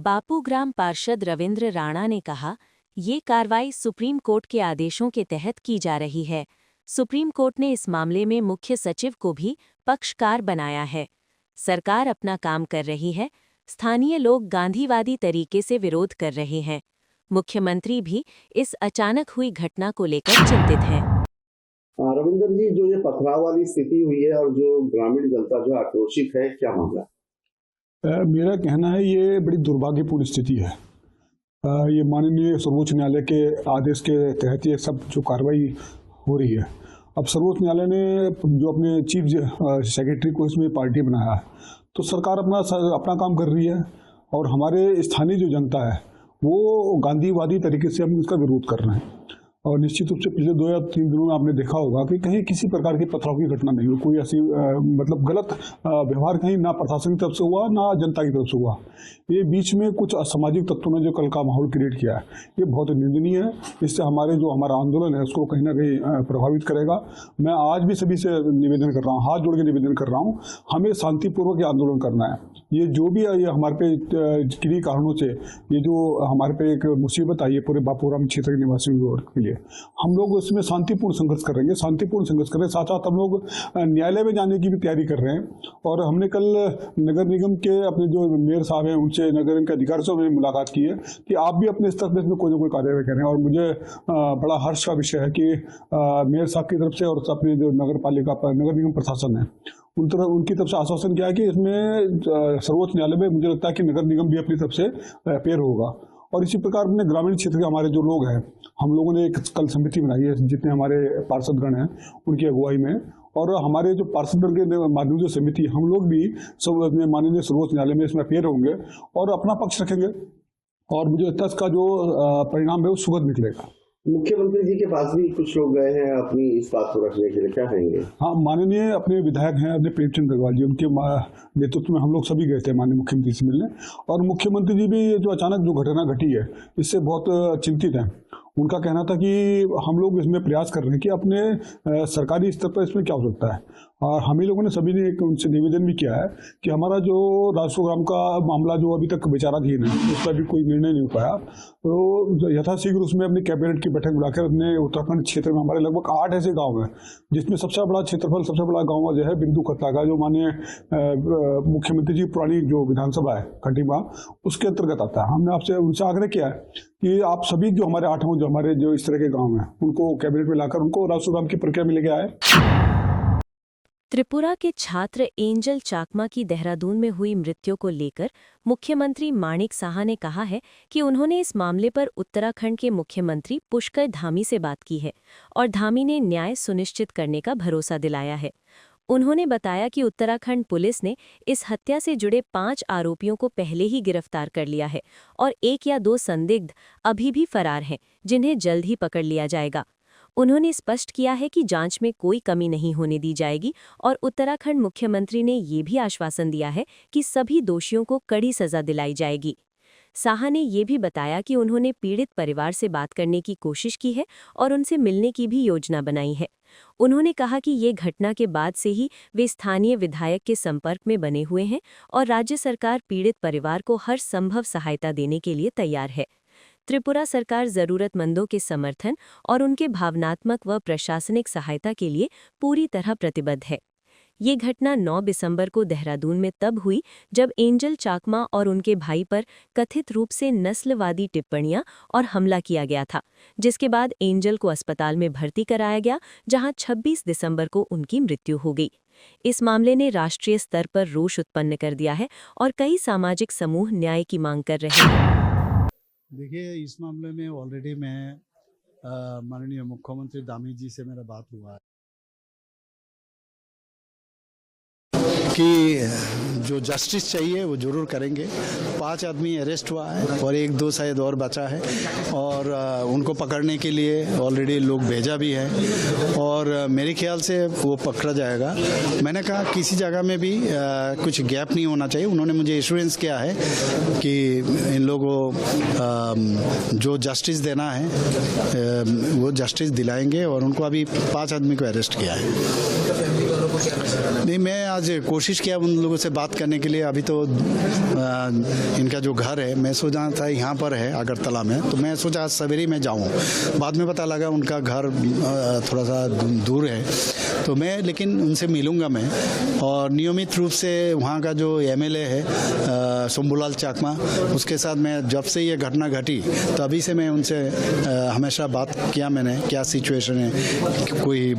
बापूग्राम पार्षद रविंद्र राणा ने कहा, ये कार्रवाई सुप्रीम कोर्ट के आदेशों के तहत की जा रही है। सुप्रीम कोर्ट ने इस मामले में मुख्य सचिव को भी पक्षकार बनाया है। सरकार अपना काम कर रही है, स्थानीय लोग गांधीवादी तरीके से विरोध कर रहे हैं। मुख्यमंत्री भी इस अचानक हुई घटना को लेकर चिंतित हैं। रविंद्र जी, जो ये पथराव वाली स्थिति हुई है और जो ग्रामीण जनता जो आक्रोशित है, क्या मामला? मेरा कहना है ये बड़ी दुर्भाग्यपूर्ण स्थिति है। ये माननीय सर्वोच्च न्यायालय के आदेश के तहत ये सब जो कार्रवाई हो रही है। अब सर्वोच्च न्यायालय ने जो अपने चीफ सेक्रेटरी को इसमें पार्टी बनाया है, तो सरकार अपना काम कर रही है और हमारे स्थानीय जो जनता है वो गांधीवादी तरीके से हम इसका विरोध कर रहे हैं। और निश्चित रूप से पिछले 2 या 3 दिनों में आपने देखा होगा कि कहीं किसी प्रकार की पथराव की घटना नहीं हुई। कोई ऐसी मतलब गलत व्यवहार कहीं ना प्रशासन की तरफ से हुआ ना जनता की तरफ से हुआ। ये बीच में कुछ असामाजिक तत्वों ने जो कल का माहौल क्रिएट किया है, ये बहुत निंदनीय है। इससे हमारा आंदोलन है उसको कहीं ना कहीं प्रभावित करेगा। मैं आज भी सभी से निवेदन कर रहा हूँ, हाथ जोड़ के निवेदन कर रहा हूँ, हमें शांतिपूर्वक ये आंदोलन करना है। ये जो भी है, ये हमारे पे किन्हीं कारणों से ये जो हमारे पे एक मुसीबत आई है पूरे बापूग्राम क्षेत्र के निवासियों के लिए, हम लोग उसमें शांतिपूर्ण संघर्ष कर रहे हैं। साथ साथ हम लोग न्यायालय में जाने की भी तैयारी कर रहे हैं। और हमने कल नगर निगम के अपने जो मेयर साहब हैं उनसे, नगर निगम के अधिकारियों से हमने मुलाकात की है कि आप भी अपने स्तर पर इसमें कोई ना कोई कार्रवाई करें। और मुझे बड़ा हर्ष का विषय है कि मेयर साहब की तरफ से और अपने जो नगर निगम प्रशासन है उनकी तरफ से आश्वासन किया है कि इसमें सर्वोच्च न्यायालय में मुझे लगता है कि नगर निगम भी अपनी तरफ से पेयर होगा। और इसी प्रकार अपने ग्रामीण क्षेत्र के हमारे जो लोग हैं, हम लोगों ने एक कल समिति बनाई है जितने हमारे पार्षदगण हैं उनकी अगुवाई में, और हमारे जो पार्षदगण के माध्यम से समिति, हम लोग भी सब माननीय सर्वोच्च न्यायालय में इसमें पेयर होंगे और अपना पक्ष रखेंगे। और मुझे लगता है इसका जो परिणाम है वो सुखद निकलेगा। मुख्यमंत्री जी के पास भी कुछ लोग गए हैं अपनी इस बात को रखने के लिए, क्या कहेंगे? हाँ, माननीय अपने विधायक हैं अपने प्रेमचंद अग्रवाल जी, उनके नेतृत्व में हम लोग सभी गए थे माननीय मुख्यमंत्री से मिलने। और मुख्यमंत्री जी भी ये जो अचानक जो घटना घटी है इससे बहुत चिंतित हैं। उनका कहना था कि हम लोग इसमें प्रयास कर रहे हैं कि अपने सरकारी स्तर पर इसमें क्या हो सकता है। और हम ही लोगों ने सभी ने उनसे निवेदन भी किया है कि हमारा जो राजस्व का मामला जो अभी तक विचाराधीन है उस पर भी कोई निर्णय नहीं हो पाया, तो यथाशीघ्र उसमें अपनी कैबिनेट की बैठक बुलाकर अपने उत्तराखंड क्षेत्र में हमारे लगभग 8 ऐसे गाँव हैं जिसमें सबसे बड़ा क्षेत्रफल, सबसे बड़ा गाँव जो है बिंदु खत्ता का, जो माननीय मुख्यमंत्री जी पुरानी जो विधानसभा है खटीमा, उसके अंतर्गत आता है। हमने आपसे उनसे आग्रह किया है कि आप सभी जो हमारे 8 जो हमारे जो इस तरह के गाँव हैं उनको कैबिनेट में लाकर उनको राजस्व की प्रक्रिया में लेके आए। त्रिपुरा के छात्र एंजल चाकमा की देहरादून में हुई मृत्यु को लेकर मुख्यमंत्री माणिक साहा ने कहा है कि उन्होंने इस मामले पर उत्तराखंड के मुख्यमंत्री पुष्कर धामी से बात की है और धामी ने न्याय सुनिश्चित करने का भरोसा दिलाया है। उन्होंने बताया कि उत्तराखंड पुलिस ने इस हत्या से जुड़े 5 आरोपियों को पहले ही गिरफ्तार कर लिया है और 1 या 2 संदिग्ध अभी भी फरार हैं, जिन्हें जल्द ही पकड़ लिया जाएगा। उन्होंने स्पष्ट किया है कि जांच में कोई कमी नहीं होने दी जाएगी और उत्तराखंड मुख्यमंत्री ने ये भी आश्वासन दिया है कि सभी दोषियों को कड़ी सजा दिलाई जाएगी। साहा ने ये भी बताया कि उन्होंने पीड़ित परिवार से बात करने की कोशिश की है और उनसे मिलने की भी योजना बनाई है। उन्होंने कहा कि ये घटना के बाद से ही वे स्थानीय विधायक के संपर्क में बने हुए हैं और राज्य सरकार पीड़ित परिवार को हर संभव सहायता देने के लिए तैयार है। त्रिपुरा सरकार जरूरतमंदों के समर्थन और उनके भावनात्मक व प्रशासनिक सहायता के लिए पूरी तरह प्रतिबद्ध है। ये घटना 9 दिसंबर को देहरादून में तब हुई जब एंजल चाकमा और उनके भाई पर कथित रूप से नस्लवादी टिप्पणियां और हमला किया गया था, जिसके बाद एंजल को अस्पताल में भर्ती कराया गया, जहां 26 दिसंबर को उनकी मृत्यु हो गई। इस मामले ने राष्ट्रीय स्तर पर रोष उत्पन्न कर दिया है और कई सामाजिक समूह न्याय की मांग कर रहे हैं। देखिए, इस मामले में ऑलरेडी मैं माननीय मुख्यमंत्री धामी जी से मेरा बात हुआ है कि जो जस्टिस चाहिए वो जरूर करेंगे। 5 आदमी अरेस्ट हुआ है और 1-2 शायद और बचा है और उनको पकड़ने के लिए ऑलरेडी लोग भेजा भी है और मेरे ख्याल से वो पकड़ा जाएगा। मैंने कहा किसी जगह में भी कुछ गैप नहीं होना चाहिए। उन्होंने मुझे एश्योरेंस किया है कि इन लोगों को जो जस्टिस देना है वो जस्टिस दिलाएंगे और उनको अभी 5 आदमी को अरेस्ट किया है। नहीं, मैं आज कोशिश किया उन लोगों से बात करने के लिए। अभी तो इनका जो घर है, मैं सोचा था यहाँ पर है अगरतला में, तो मैं सोचा आज सवेरे में जाऊँ। बाद में पता लगा उनका घर थोड़ा सा दूर है, तो मैं लेकिन उनसे मिलूँगा मैं। और नियमित रूप से वहाँ का जो MLA है शंभूलाल चाकमा, उसके साथ मैं जब से ये घटना घटी तभी से मैं उनसे हमेशा बात किया मैंने, क्या सिचुएशन है, कोई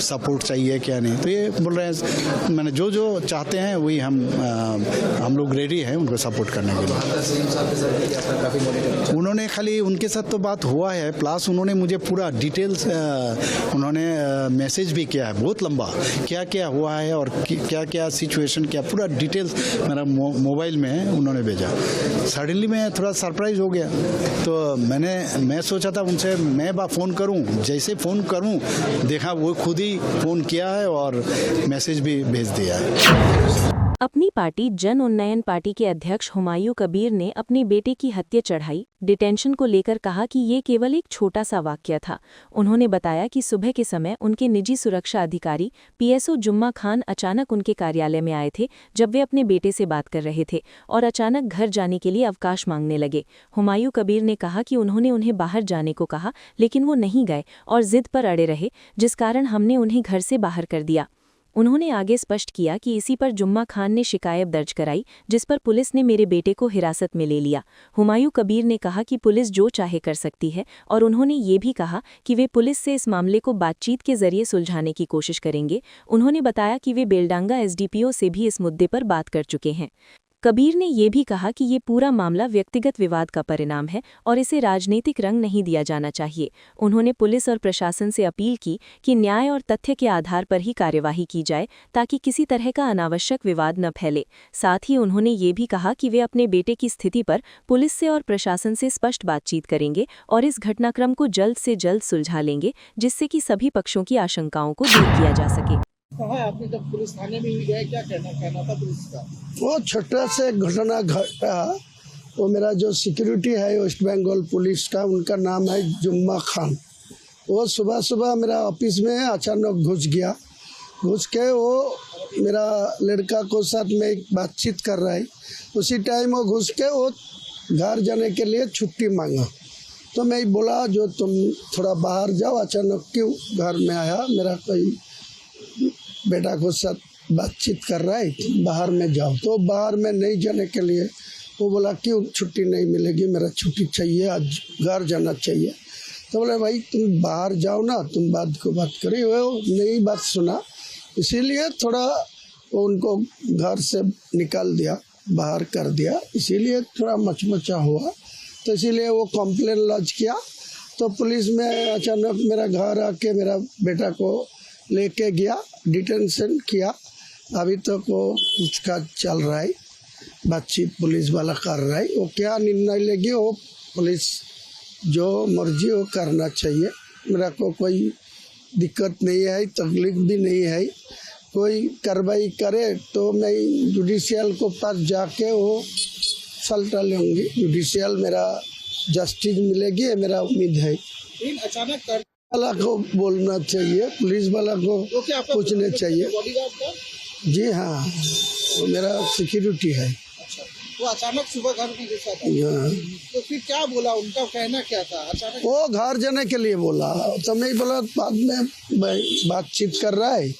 सपोर्ट चाहिए क्या नहीं। तो ये बोल रहे हैं मैंने जो चाहते हैं वही हम लोग रेडी हैं उनको सपोर्ट करने के लिए। उन्होंने खाली उनके साथ तो बात हुआ है, प्लस उन्होंने मुझे पूरा डिटेल्स उन्होंने मैसेज भी किया है, बहुत लंबा, क्या क्या हुआ है और क्या क्या सिचुएशन, क्या पूरा डिटेल्स मेरा मोबाइल में उन्होंने भेजा। सडनली मैं थोड़ा सरप्राइज हो गया, तो मैं सोचा था उनसे मैं फ़ोन करूं, जैसे फ़ोन करूं देखा वो खुद ही फ़ोन किया है और मैसेज भी भेज दिया है। अपनी पार्टी जन उन्नयन पार्टी के अध्यक्ष हुमायूं कबीर ने अपने बेटे की हत्या चढ़ाई डिटेंशन को लेकर कहा कि ये केवल एक छोटा सा वाकया था। उन्होंने बताया कि सुबह के समय उनके निजी सुरक्षा अधिकारी PSO जुम्मा खान अचानक उनके कार्यालय में आए थे जब वे अपने बेटे से बात कर रहे थे और अचानक घर जाने के लिए अवकाश मांगने लगे। हुमायूं कबीर ने कहा कि उन्होंने उन्हें बाहर जाने को कहा लेकिन वो नहीं गए और जिद पर अड़े रहे, जिस कारण हमने उन्हें घर से बाहर कर दिया। उन्होंने आगे स्पष्ट किया कि इसी पर जुम्मा खान ने शिकायत दर्ज कराई, जिस पर पुलिस ने मेरे बेटे को हिरासत में ले लिया। हुमायूं कबीर ने कहा कि पुलिस जो चाहे कर सकती है और उन्होंने ये भी कहा कि वे पुलिस से इस मामले को बातचीत के जरिए सुलझाने की कोशिश करेंगे। उन्होंने बताया कि वे बेलडांगा SDPO से भी इस मुद्दे पर बात कर चुके हैं। कबीर ने ये भी कहा कि ये पूरा मामला व्यक्तिगत विवाद का परिणाम है और इसे राजनीतिक रंग नहीं दिया जाना चाहिए। उन्होंने पुलिस और प्रशासन से अपील की कि न्याय और तथ्य के आधार पर ही कार्यवाही की जाए ताकि किसी तरह का अनावश्यक विवाद न फैले। साथ ही उन्होंने ये भी कहा कि वे अपने बेटे की स्थिति पर पुलिस से और प्रशासन से स्पष्ट बातचीत करेंगे और इस घटनाक्रम को जल्द से जल्द सुलझा लेंगे, जिससे कि सभी पक्षों की आशंकाओं को दूर किया जा सके। कहा आपने जब पुलिस थाने में भी गए, क्या कहना था पुलिस का? वो छोटा से घटना घटा। वो मेरा जो सिक्योरिटी है वेस्ट बंगाल पुलिस का, उनका नाम है जुम्मा खान। वो सुबह सुबह मेरा ऑफिस में अचानक घुस गया। घुस के वो मेरा लड़का को साथ में एक बातचीत कर रहा है। उसी टाइम वो घुस के वो घर जाने के लिए छुट्टी मांगा। तो मैं बोला जो तुम थोड़ा बाहर जाओ, अचानक क्यों घर में आया, मेरा कोई बेटा को साथ बातचीत कर रहा है, बाहर में जाओ। तो बाहर में नहीं जाने के लिए वो बोला क्यों छुट्टी नहीं मिलेगी, मेरा छुट्टी चाहिए, आज घर जाना चाहिए। तो बोले भाई तुम बाहर जाओ ना, तुम बात को बात करी। वो नई बात सुना, इसीलिए थोड़ा उनको घर से निकाल दिया, बाहर कर दिया, इसीलिए थोड़ा मचमचा हुआ। तो इसीलिए वो कंप्लेन लॉन्च किया। तो पुलिस में अचानक मेरा घर आके मेरा बेटा को लेके गया, डिटेंशन किया। अभी तक वो पूछताछ चल रहा है, बातचीत पुलिस वाला कर रहा है। वो क्या निर्णय लेगी वो पुलिस जो मर्जी वो करना चाहिए। मेरा को कोई दिक्कत नहीं है, तकलीफ भी नहीं है। कोई कार्रवाई करे तो मैं जुडिशियल को पास जाके वो सल्टा लूँगी। जुडिशियल मेरा जस्टिस मिलेगी, ये मेरा उम्मीद है। अचानक वाला को बोलना चाहिए, पुलिस वाला को पूछना चाहिए। बॉडीगार्ड का? जी हाँ, वो मेरा सिक्योरिटी है। अच्छा, वो अचानक सुबह घर में घुसा था। तो फिर क्या बोला, उनका कहना क्या था? अचानक वो घर जाने के लिए बोला। तो मैं बोला बाद में बातचीत कर रहा है,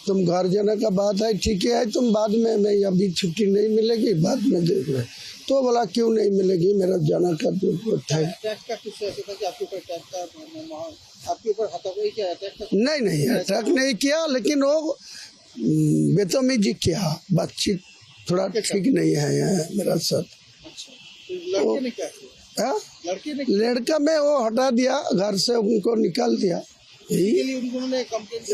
तुम घर जाने का बात है, ठीक है, तुम बाद में, मैं अभी छुट्टी नहीं मिलेगी, बाद में देख रहे। तो बोला क्यों नहीं मिलेगी, मेरा जाना का जरूरत है। अटैक का कुछ ऐसा था कि आपके ऊपर अटैक का, आपके ऊपर हाथापाई किया, अटैक का? नहीं, अटैक नहीं किया, लेकिन वो बेतमीजी किया, बातचीत थोड़ा ठीक नहीं है मेरा साथ। अच्छा, तो लड़के ने क्या किया? लड़के ने लड़का में वो हटा दिया घर से, उनको निकाल दिया। यही उन्होंने कंप्लेंट।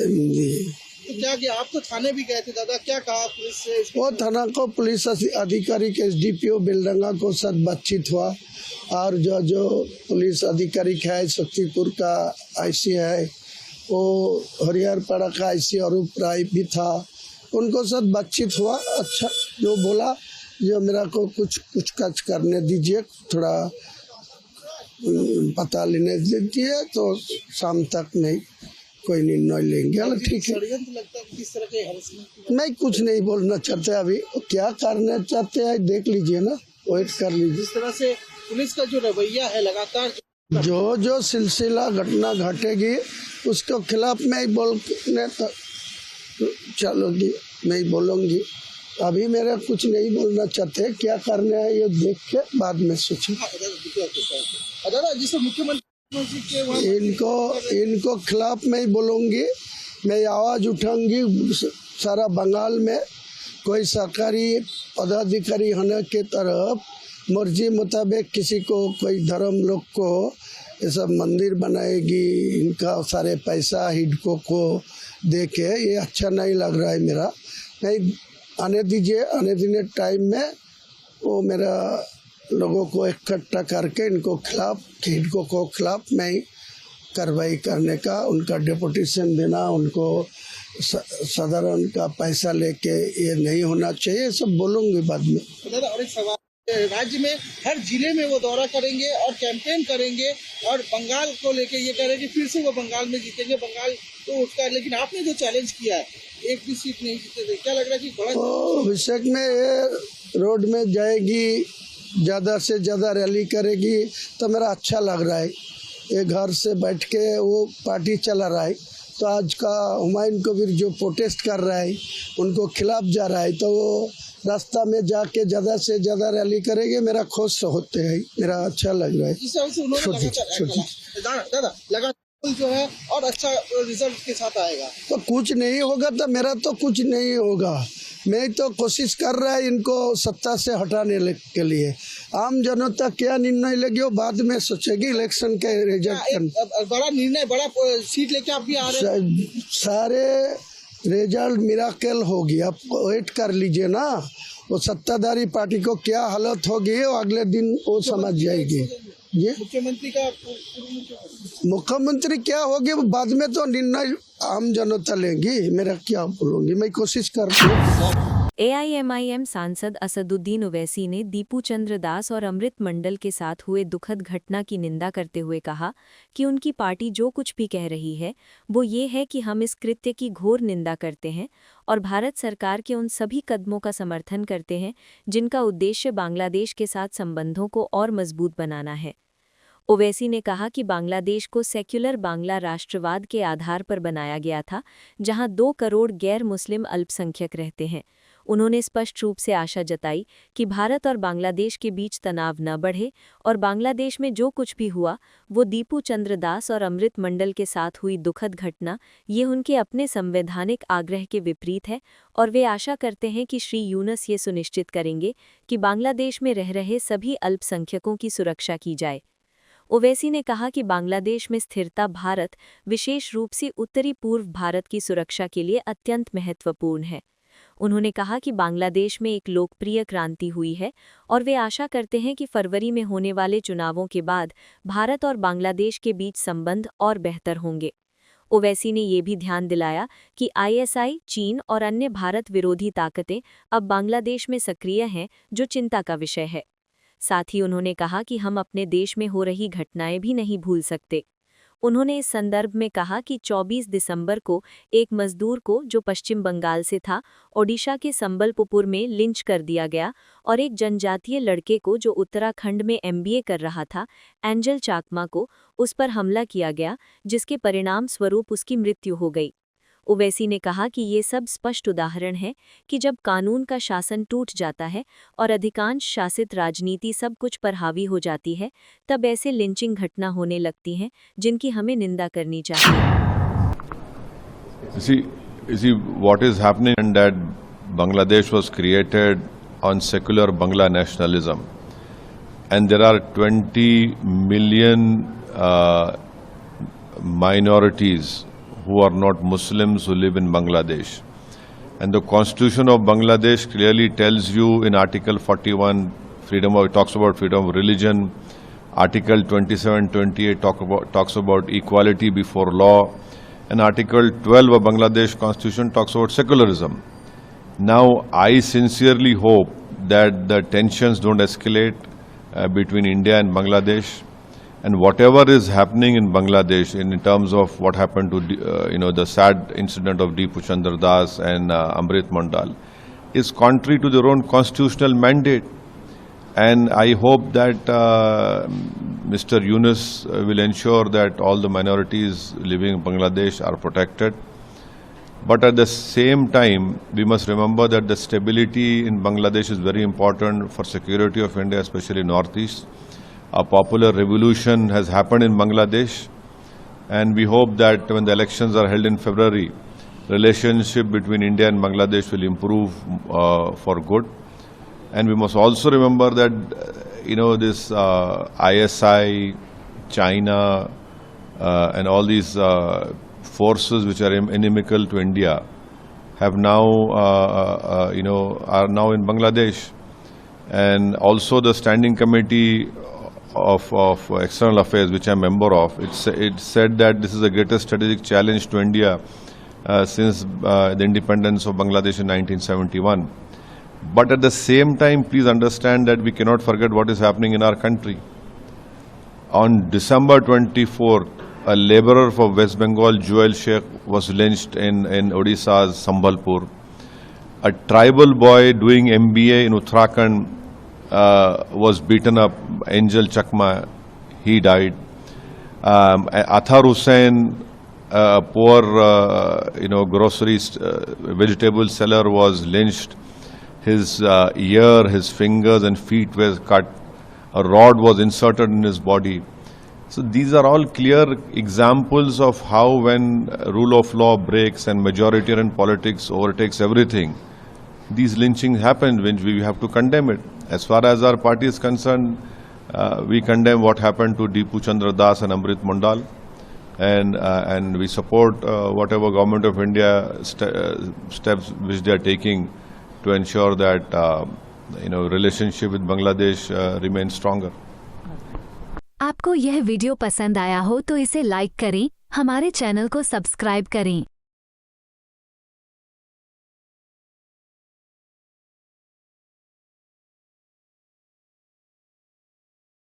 तो क्या किया? आप तो थाने भी गए थे दादा, क्या कहा पुलिस से? वो थाना को पुलिस अधिकारी के SDPO बेलडंगा को साथ बातचीत हुआ। और जो पुलिस अधिकारी है, शक्तिपुर का IC है, वो हरिहरपाड़ा का IC अरूप राय भी था, उनको साथ बातचीत हुआ। अच्छा, जो बोला जो मेरा को कुछ करने दीजिए, थोड़ा पता लेने दीजिए, तो शाम तक नहीं कोई निर्णय लेंगे। चलो ठीक है, षड्यंत्र लगता है किस तरह के harassment? मैं कुछ नहीं बोलना चाहते अभी, क्या करना चाहते हैं देख लीजिए ना, वेट कर लीजिए। जिस तरह से पुलिस का जो रवैया है लगातार जो सिलसिला घटना घटेगी उसके खिलाफ मैं ही बोलने चलोगी, मैं ही बोलूँगी। अभी मेरा कुछ नहीं बोलना चाहते, क्या करना है ये देख के बाद में सोचें। दादा जिस मुख्यमंत्री के वहाँ इनको खिलाफ मैं ही बोलूँगी, मैं आवाज़ उठाऊंगी सारा बंगाल में। कोई सरकारी पदाधिकारी होने के तरफ मर्जी मुताबिक किसी को कोई धर्म लोग को ये सब मंदिर बनाएगी, इनका सारे पैसा हिडको को देके ये अच्छा नहीं लग रहा है मेरा। नहीं आने दीजिए, आने देने टाइम में वो मेरा लोगों को इकट्ठा करके इनको खिलाफ हिडको को खिलाफ मैं कार्रवाई करने का, उनका डेपुटेशन देना, उनको साधारण का पैसा लेके ये नहीं होना चाहिए, सब बोलूँगी बाद में। दादा और एक सवाल, राज्य में हर जिले में वो दौरा करेंगे और कैंपेन करेंगे और बंगाल को लेके ये कह रहे हैं कि फिर से वो बंगाल में जीतेंगे, बंगाल तो उसका, लेकिन आपने जो चैलेंज किया है एक भी सीट नहीं जीते थे, क्या लग रहा है कि बड़ा अभिषेक में ये रोड में जाएगी, ज़्यादा से ज़्यादा रैली करेगी तो मेरा अच्छा लग रहा है। ये घर से बैठ के वो पार्टी चला रहा है, तो आज का हुमायूं कबीर जो प्रोटेस्ट कर रहा है उनको खिलाफ जा रहा है, तो वो रास्ता में जाके ज़्यादा से ज़्यादा रैली करेंगे, मेरा खुश होते हैं, मेरा अच्छा लग रहा है। इस तरह से उन्होंने लगातार लगातार जो है और अच्छा रिजल्ट के साथ आएगा। तो कुछ नहीं होगा तो मेरा तो कुछ नहीं होगा, मैं तो कोशिश कर रहा है इनको सत्ता से हटाने के लिए। आम जनता क्या निर्णय लेगी वो बाद में सोचेगी, इलेक्शन के रिजल्ट बड़ा निर्णय, बड़ा सीट लेके आप भी आ रहे हैं। सारे रिजल्ट मिराकल होगी, आप वेट कर लीजिए ना, वो सत्ताधारी पार्टी को क्या हालत होगी वो अगले दिन वो समझ जाएगी। ये मुख्यमंत्री का मुख्यमंत्री क्या होगी वो बाद में तो निर्णय आम जनता लेंगी, मेरा क्या बोलूँगी, मैं कोशिश कर रही हूँ। AIMIM सांसद असदुद्दीन ओवैसी ने दीपू चंद्र दास और अमृत मंडल के साथ हुए दुखद घटना की निंदा करते हुए कहा कि उनकी पार्टी जो कुछ भी कह रही है वो ये है कि हम इस कृत्य की घोर निंदा करते हैं और भारत सरकार के उन सभी कदमों का समर्थन करते हैं जिनका उद्देश्य बांग्लादेश के साथ संबंधों को और मजबूत बनाना है। ओवैसी ने कहा कि बांग्लादेश को सेक्युलर बांग्ला राष्ट्रवाद के आधार पर बनाया गया था, जहां 2 करोड़ गैर मुस्लिम अल्पसंख्यक रहते हैं। उन्होंने स्पष्ट रूप से आशा जताई कि भारत और बांग्लादेश के बीच तनाव न बढ़े और बांग्लादेश में जो कुछ भी हुआ वो दीपू चंद्र दास और अमृत मंडल के साथ हुई दुखद घटना, ये उनके अपने संवैधानिक आग्रह के विपरीत है और वे आशा करते हैं कि श्री यूनुस ये सुनिश्चित करेंगे कि बांग्लादेश में रह रहे सभी अल्पसंख्यकों की सुरक्षा की जाए। ओवैसी ने कहा कि बांग्लादेश में स्थिरता भारत, विशेष रूप से उत्तरी पूर्व भारत की सुरक्षा के लिए अत्यंत महत्वपूर्ण है। उन्होंने कहा कि बांग्लादेश में एक लोकप्रिय क्रांति हुई है और वे आशा करते हैं कि फरवरी में होने वाले चुनावों के बाद भारत और बांग्लादेश के बीच संबंध और बेहतर होंगे। ओवैसी ने ये भी ध्यान दिलाया कि ISI, चीन और अन्य भारत विरोधी ताकतें अब बांग्लादेश में सक्रिय हैं, जो चिंता का विषय है। साथ ही उन्होंने कहा कि हम अपने देश में हो रही घटनाएं भी नहीं भूल सकते। उन्होंने इस संदर्भ में कहा कि 24 दिसंबर को एक मजदूर को, जो पश्चिम बंगाल से था, ओडिशा के संबलपुर में लिंच कर दिया गया और एक जनजातीय लड़के को, जो उत्तराखंड में MBA कर रहा था, एंजल चाकमा को, उस पर हमला किया गया, जिसके परिणाम स्वरूप उसकी मृत्यु हो गई। ओवैसी ने कहा कि ये सब स्पष्ट उदाहरण है कि जब कानून का शासन टूट जाता है और अधिकांश शासित राजनीति सब कुछ पर हावी हो जाती है, तब ऐसे लिंचिंग घटना होने लगती हैं जिनकी हमें निंदा करनी चाहिए। See what is happening, and that Bangladesh was created on secular Bangla nationalism, and there are 20 million minorities who are not Muslims who live in Bangladesh. And the Constitution of Bangladesh clearly tells you in Article 41, it talks about freedom of religion. Article 27, 28 talks about equality before law. And Article 12 of Bangladesh Constitution talks about secularism. Now, I sincerely hope that the tensions don't escalate between India and Bangladesh. And whatever is happening in Bangladesh in terms of what happened to, the sad incident of D. Puchandar Das and Amrit Mandal is contrary to their own constitutional mandate. And I hope that Mr. Yunus will ensure that all the minorities living in Bangladesh are protected. But at the same time, we must remember that the stability in Bangladesh is very important for security of India, especially Northeast. A popular revolution has happened in Bangladesh, and we hope that when the elections are held in February, relationship between India and Bangladesh will improve for good. And we must also remember that, this ISI, China, and all these forces which are inimical to India have now, are now in Bangladesh. And also the Standing Committee of External Affairs, which I'm a member of, it said that this is the greatest strategic challenge to India since the independence of Bangladesh in 1971. But at the same time, please understand that we cannot forget what is happening in our country. On December 24th, a laborer for West Bengal, Joel Sheikh, was lynched in Odisha's Sambalpur. A tribal boy doing MBA in Uttarakhand was beaten up, Angel Chakma, he died. Athar Hussain, a poor, grocery vegetable seller, was lynched. His ear, his fingers and feet were cut. A rod was inserted in his body. So these are all clear examples of how when rule of law breaks and majoritarian politics overtakes everything, these lynchings happen, when we have to condemn it. As far as our party is concerned, we condemn what happened to D. Puchandar Das and Amrit Mandal, and we support whatever Government of India steps which they are taking to ensure that relationship with Bangladesh remains stronger. आपको यह video पसंद आया हो तो इसे like करें, हमारे channel को सब्सक्राइब करें